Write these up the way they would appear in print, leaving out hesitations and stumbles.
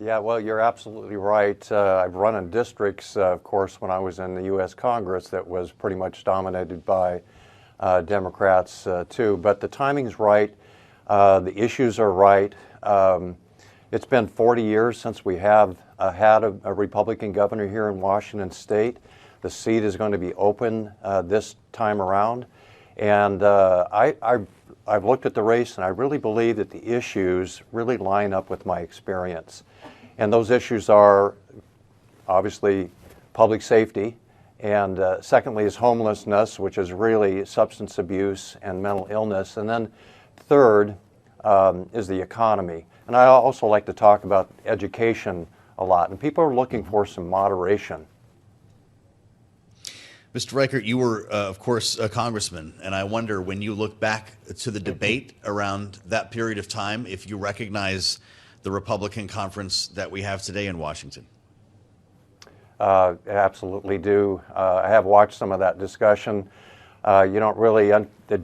Yeah, well, you're absolutely right. I've run in districts, of course, when I was in the U.S. Congress that was pretty much dominated by Democrats too. But the timing's right. The issues are right. It's been 40 years since we have had a Republican governor here in Washington State. The seat is going to be open this time around. And I've looked at the race, and I really believe that the issues really line up with my experience. And those issues are obviously public safety, and secondly is homelessness, which is really substance abuse and mental illness. And then third is the economy. And I also like to talk about education a lot. And people are looking for some moderation. Mr. Reichert, you were, of course, a congressman, and I wonder, when you look back to the debate around that period of time, if you recognize the Republican conference that we have today in Washington. I absolutely do. I have watched some of that discussion. You don't really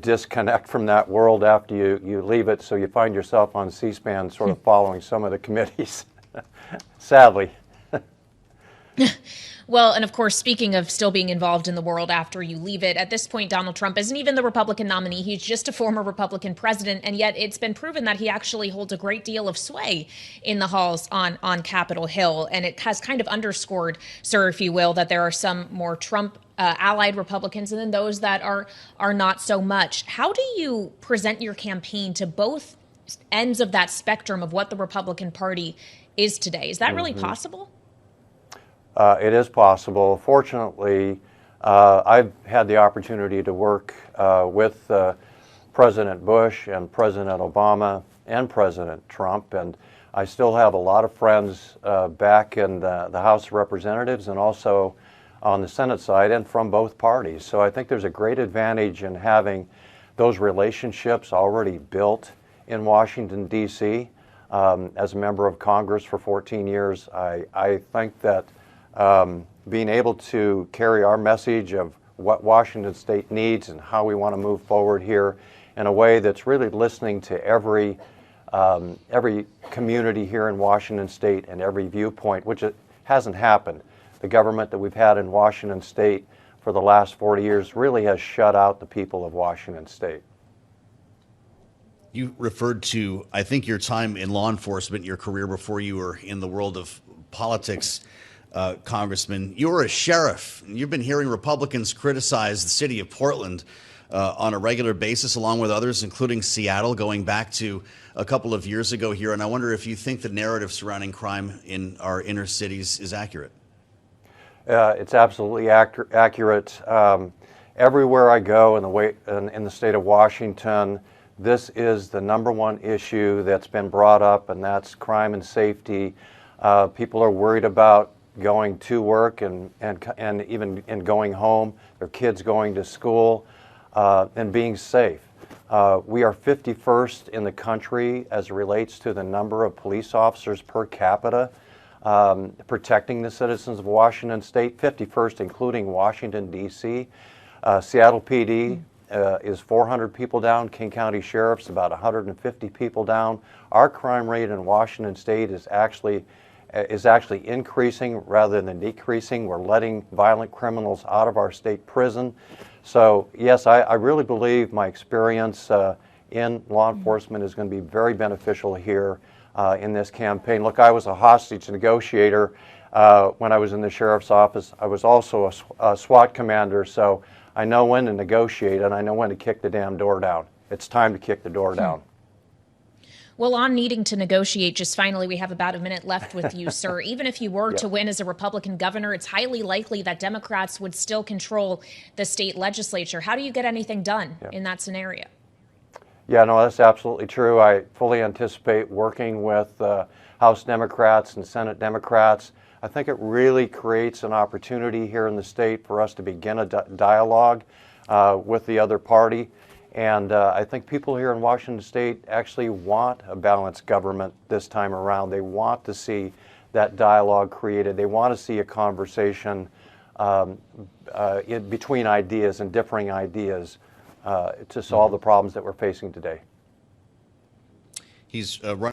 disconnect from that world after you leave it, so you find yourself on C-SPAN sort of following some of the committees, sadly. Well, and of course, speaking of still being involved in the world after you leave it, at this point, Donald Trump isn't even the Republican nominee. He's just a former Republican president. And yet it's been proven that he actually holds a great deal of sway in the halls on Capitol Hill. And it has kind of underscored, sir, if you will, that there are some more Trump allied Republicans and then those that are not so much. How do you present your campaign to both ends of that spectrum of what the Republican Party is today? Is that really possible? It is possible. Fortunately, I've had the opportunity to work with President Bush and President Obama and President Trump, and I still have a lot of friends back in the House of Representatives and also on the Senate side and from both parties. So I think there's a great advantage in having those relationships already built in Washington, D.C. As a member of Congress for 14 years, I think that being able to carry our message of what Washington State needs and how we want to move forward here in a way that's really listening to every community here in Washington State and every viewpoint, which it hasn't happened. The government that we've had in Washington State for the last 40 years really has shut out the people of Washington State. You referred to, I think, your time in law enforcement, your career before you were in the world of politics. Congressman, you're a sheriff. You've been hearing Republicans criticize the city of Portland on a regular basis, along with others, including Seattle, going back to a couple of years ago here. And I wonder if you think the narrative surrounding crime in our inner cities is accurate. It's absolutely accurate. Everywhere I go in the state of Washington, this is the #1 issue that's been brought up, and that's crime and safety. People are worried about going to work and even going home, their kids going to school, and being safe. We are 51st in the country as it relates to the number of police officers per capita protecting the citizens of Washington State, 51st including Washington, D.C. Seattle PD is 400 people down. King County Sheriff's about 150 people down. Our crime rate in Washington State is actually increasing rather than decreasing. We're letting violent criminals out of our state prison. So yes, I really believe my experience in law enforcement is going to be very beneficial here in this campaign. Look, I was a hostage negotiator when I was in the sheriff's office. I was also a SWAT commander, so I know when to negotiate and I know when to kick the damn door down. It's time to kick the door down. Well, on needing to negotiate, just finally, we have about a minute left with you, sir. Even if you were to win as a Republican governor, it's highly likely that Democrats would still control the state legislature. How do you get anything done in that scenario? Yeah, no, that's absolutely true. I fully anticipate working with House Democrats and Senate Democrats. I think it really creates an opportunity here in the state for us to begin a dialogue with the other party. And I think people here in Washington State actually want a balanced government this time around. They want to see that dialogue created. They want to see a conversation between ideas and differing ideas to solve the problems that we're facing today. He's running.